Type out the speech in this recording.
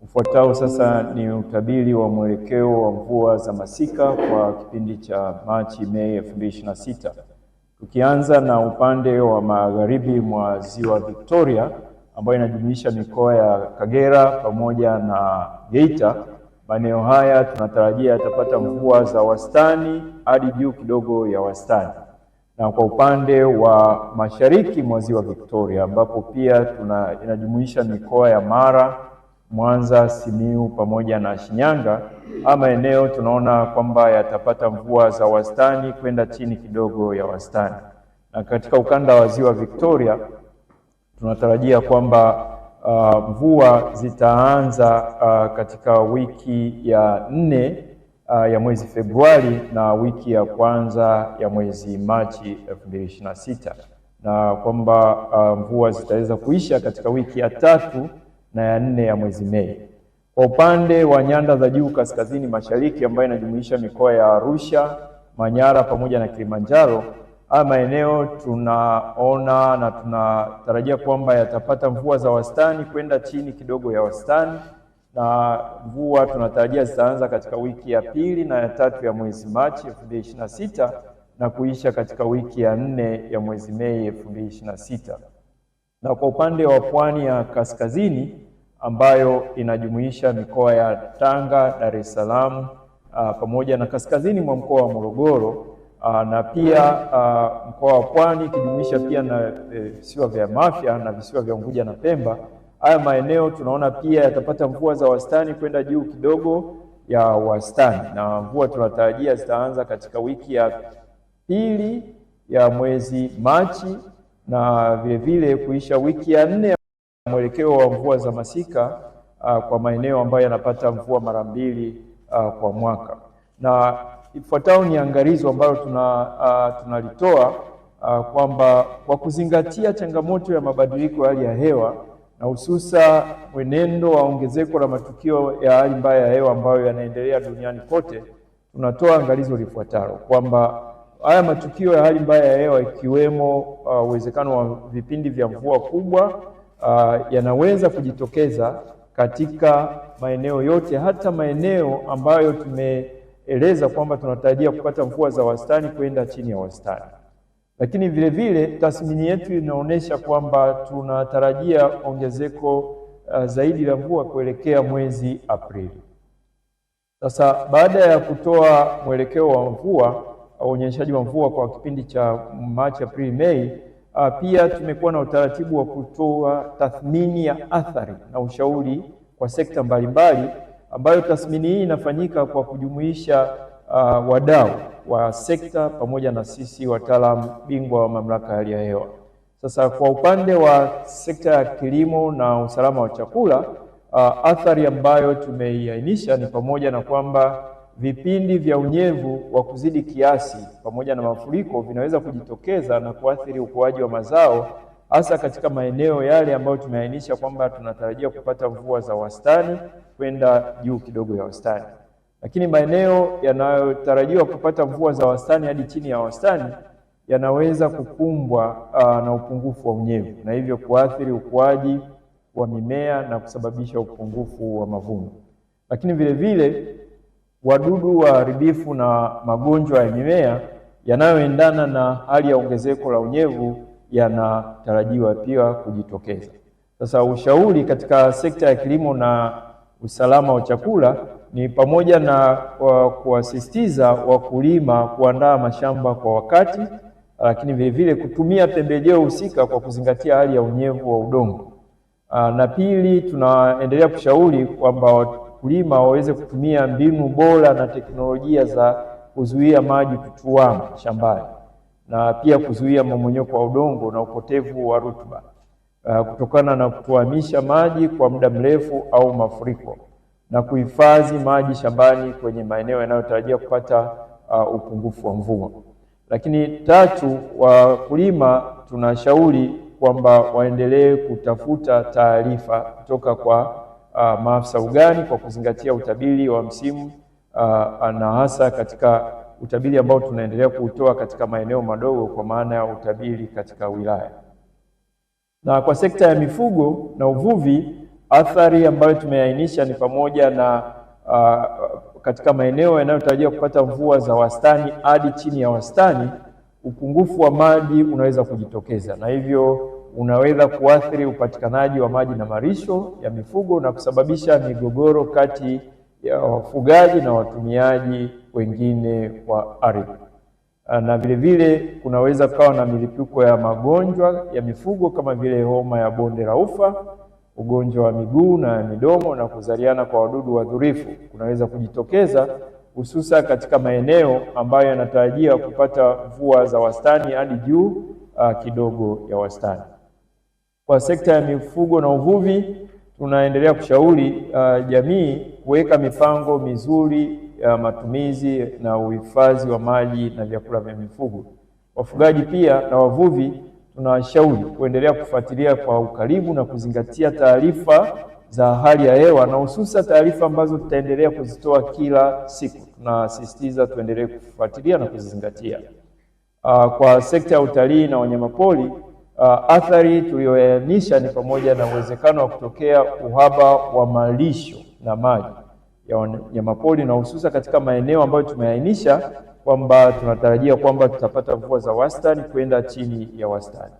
Ufuatao sasa ni utabiri wa mwelekeo wa mvua za masika kwa kipindi cha Machi Mei 2026. Tukianza na upande wa magharibi mwa Ziwa Victoria ambayo inajumuisha mikoa ya Kagera pamoja na Geita. Maeneo haya tunatarajia yatapata mvua za wastani hadi juu kidogo ya wastani. Na kwa upande wa mashariki mwa Ziwa Victoria ambapo pia inajumuisha mikoa ya Mara, Mwanza, Simiyu pamoja na Shinyanga, ama eneo tunaona kwamba yatapata mvua za wastani kwenda chini kidogo ya wastani. Na katika ukanda wa Ziwa Victoria tunatarajia kwamba mvua zitaanza katika wiki ya 4 ya mwezi Februari na wiki ya kwanza ya mwezi Machi 2026, na kwamba mvua zitaweza kuisha katika wiki ya 3 na ya 4 ya mwezi Mei. Kwa upande wa nyanda za juu kaskazini mashariki ambayo inajumuisha mikoa ya Arusha, Manyara pamoja na Kilimanjaro, haya maeneo tunaona na tunatarajia kwamba yatapata mvua za wastani kwenda chini kidogo ya wastani, na mvua tunatarajia zitaanza katika wiki ya 2 na ya 3 ya mwezi Machi 2026 na kuisha katika wiki ya 4 ya mwezi Mei 2026. Na kwa upande wa pwani ya kaskazini ambayo inajumuisha mikoa ya Tanga, Dar es Salaam pamoja na kaskazini mwa mkoa wa Morogoro na pia mkoa wa Pwani ikijumuisha pia na visiwa vya Mafia na visiwa vya Unguja na Pemba. Haya maeneo tunaona pia yatapata mvua za wastani kwenda juu kidogo ya wastani, na mvua tunatarajia zitaanza katika wiki ya 2 ya mwezi Machi na vile kuisha wiki ya 4 ya mwelekeo wa mvua za masika kwa maeneo ambayo yanapata mvua mara 2 kwa mwaka. Na ifuatao ni angalizo ambalo tunalitoa kwamba kwa kuzingatia changamoto ya mabadiliko ya hali ya hewa na hususa mwenendo wa ongezeko la matukio ya hali mbaya ya hewa ambayo yanaendelea duniani kote, tunatoa angalizo lifuatalo kwamba haya matukio ya hali mbaya ya hewa ikiwemo uwezekano wa vipindi vya mvua kubwa yanaweza kujitokeza katika maeneo yote, hata maeneo ambayo tumeeleza kwamba tunatarajia kupata mvua za wastani kwenda chini ya wastani. Lakini vile vile tathmini yetu inaonyesha kwamba tunatarajia ongezeko zaidi la mvua kuelekea mwezi Aprili. Sasa baada ya kutoa mwelekeo wa mvua au unyeshaji wa mvua kwa kipindi cha Machi, Aprili, Mei, pia tumekuwa na utaratibu wa kutoa tathmini ya athari na ushauri kwa sekta mbalimbali, ambayo tathmini hii inafanyika kwa kujumuisha wadau wa sekta pamoja na sisi wataalamu bingwa wa mamlaka ya hali ya hewa. Sasa kwa upande wa sekta ya kilimo na usalama wa chakula, athari ambayo tumeiainisha ni pamoja na kwamba vipindi vya unyevu wa kuzidi kiasi pamoja na mafuriko vinaweza kujitokeza na kuathiri ukuaji wa mazao, hasa katika maeneo yale ambayo tumeainisha kwamba tunatarajia kupata mvua za wastani kwenda juu kidogo ya wastani. Lakini maeneo yanayotarajiwa kupata mvua za wastani hadi chini ya wastani yanaweza kukumbwa na upungufu wa unyevu na hivyo kuathiri ukuaji wa mimea na kusababisha upungufu wa mavuno. Lakini vile vile wadudu waharibifu na magonjwa ya mimea yanayoendana na hali ya ongezeko la unyevu yanatarajiwa pia kujitokeza. Sasa ushauri katika sekta ya kilimo na usalama wa chakula ni pamoja na kuwasisitiza wakulima kuandaa mashamba kwa wakati, lakini vile vile kutumia pembejeo husika kwa kuzingatia hali ya unyevu wa udongo. Na pili, tunaendelea kushauri kwamba wakulima waweze kutumia mbinu bora na teknolojia za kuzuia maji kutuama shambani na pia kuzuia mmomonyoko wa udongo na upotevu wa rutuba kutokana na kutuamisha maji kwa muda mrefu au mafuriko, na kuhifadhi maji shambani kwenye maeneo yanayotarajia kupata upungufu wa mvua. Lakini tatu, wakulima tunashauri kwamba waendelee kutafuta taarifa kutoka kwa maafisa ugani kwa kuzingatia utabiri wa msimu na hasa katika utabiri ambao tunaendelea kuutoa katika maeneo madogo kwa maana ya utabiri katika wilaya. Na kwa sekta ya mifugo na uvuvi, Athari ambayo tumeainisha ni pamoja na katika maeneo yanayotarajia kupata mvua za wastani hadi chini ya wastani, upungufu wa maji unaweza kujitokeza, na hivyo unaweza kuathiri upatikanaji wa maji na malisho ya mifugo na kusababisha migogoro kati ya wafugaji na watumiaji wengine wa ardhi. Na vile kunaweza kuwa na milipuko ya magonjwa ya mifugo kama vile homa ya bonde la ufa, ugonjwa wa miguu na midomo, na kuzaliana kwa wadudu wadhurifu kunaweza kujitokeza, hususa katika maeneo ambayo yanatarajia kupata mvua za wastani hadi juu kidogo ya wastani. Kwa sekta ya mifugo na uvuvi, tunaendelea kushauri jamii kuweka mipango mizuri ya matumizi na uhifadhi wa maji na vyakula vya mifugo. Wafugaji pia na wavuvi tunawashauri kuendelea kufuatilia kwa ukaribu na kuzingatia taarifa za hali ya hewa, na hususa taarifa ambazo tutaendelea kuzitoa kila siku. Tunasisitiza tuendelee kufuatilia na kuzizingatia. Kwa sekta ya utalii na wanyamapori, athari tuliyoainisha ni pamoja na uwezekano wa kutokea uhaba wa malisho na maji ya wanyamapori, na hususa katika maeneo ambayo tumeainisha kwamba tunatarajia kwamba tutapata mvua za wastani kwenda chini ya wastani.